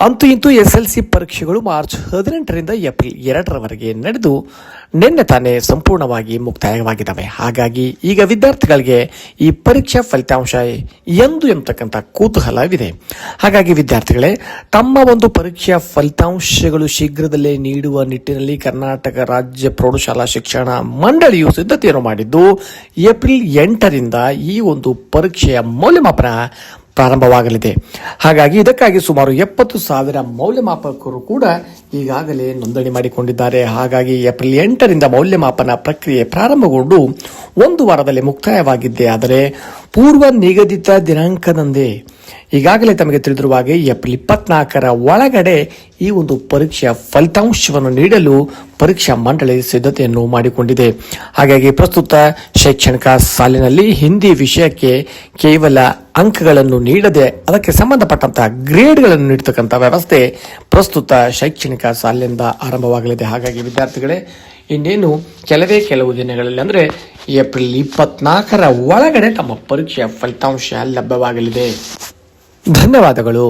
ಅಂತೂ ಇಂತೂ SLC ಪರೀಕ್ಷೆಗಳು ಮಾರ್ಚ್ 18ರಿಂದ ಏಪ್ರಿಲ್ 2ರವರೆಗೆ ನಡೆದು ನಿನ್ನೆ ತಾನೇ ಸಂಪೂರ್ಣವಾಗಿ ಮುಕ್ತಾಯವಾಗಿದ್ದಾವೆ. ಹಾಗಾಗಿ ಈಗ ವಿದ್ಯಾರ್ಥಿಗಳಿಗೆ ಈ ಪರೀಕ್ಷಾ ಫಲಿತಾಂಶ ಎಂದು ಎಂಬತಕ್ಕಂಥ ಕುತೂಹಲವಿದೆ. ಹಾಗಾಗಿ ವಿದ್ಯಾರ್ಥಿಗಳೇ, ತಮ್ಮ ಒಂದು ಪರೀಕ್ಷಾ ಫಲಿತಾಂಶಗಳು ಶೀಘ್ರದಲ್ಲೇ ನೀಡುವ ನಿಟ್ಟಿನಲ್ಲಿ ಕರ್ನಾಟಕ ರಾಜ್ಯ ಪ್ರೌಢಶಾಲಾ ಶಿಕ್ಷಣ ಮಂಡಳಿಯು ಸಿದ್ಧತೆಯನ್ನು ಮಾಡಿದ್ದು ಏಪ್ರಿಲ್ 8ರಿಂದ ಈ ಒಂದು ಪರೀಕ್ಷೆಯ ಮೌಲ್ಯಮಾಪನ ಪ್ರಾರಂಭವಾಗಲಿದೆ. ಹಾಗಾಗಿ ಇದಕ್ಕಾಗಿ ಸುಮಾರು 70,000 ಮೌಲ್ಯಮಾಪಕರು ಕೂಡ ಈಗಾಗಲೇ ನೋಂದಣಿ ಮಾಡಿಕೊಂಡಿದ್ದಾರೆ. ಹಾಗಾಗಿ ಏಪ್ರಿಲ್ 8ರಿಂದ ಮೌಲ್ಯಮಾಪನ ಪ್ರಕ್ರಿಯೆ ಪ್ರಾರಂಭಗೊಂಡು ಒಂದು ವಾರದಲ್ಲಿ ಮುಕ್ತಾಯವಾಗಿದ್ದೆ. ಆದರೆ ಪೂರ್ವ ನಿಗದಿತ ದಿನಾಂಕದಂದೇ ಈಗಾಗಲೇ ತಮಗೆ ತಿಳಿದಿರುವ ಹಾಗೆ ಏಪ್ರಿಲ್ 24ರ ಒಳಗಡೆ ಈ ಒಂದು ಪರೀಕ್ಷೆಯ ಫಲಿತಾಂಶವನ್ನು ನೀಡಲು ಪರೀಕ್ಷಾ ಮಂಡಳಿ ಸಿದ್ಧತೆಯನ್ನು ಮಾಡಿಕೊಂಡಿದೆ. ಹಾಗಾಗಿ ಪ್ರಸ್ತುತ ಶೈಕ್ಷಣಿಕ ಸಾಲಿನಲ್ಲಿ ಹಿಂದಿ ವಿಷಯಕ್ಕೆ ಕೇವಲ ಅಂಕಗಳನ್ನು ನೀಡದೆ ಅದಕ್ಕೆ ಸಂಬಂಧಪಟ್ಟಂತಹ ಗ್ರೇಡ್ಗಳನ್ನು ನೀಡತಕ್ಕಂಥ ವ್ಯವಸ್ಥೆ ಪ್ರಸ್ತುತ ಶೈಕ್ಷಣಿಕ ಸಾಲಿನಿಂದ ಆರಂಭವಾಗಲಿದೆ. ಹಾಗಾಗಿ ವಿದ್ಯಾರ್ಥಿಗಳೇ, ಇನ್ನೇನು ಕೆಲವು ದಿನಗಳಲ್ಲಿ ಅಂದರೆ ಏಪ್ರಿಲ್ 24ರ ಒಳಗಡೆ ತಮ್ಮ ಪರೀಕ್ಷೆಯ ಫಲಿತಾಂಶ ಲಭ್ಯವಾಗಲಿದೆ. ಧನ್ಯವಾದಗಳು.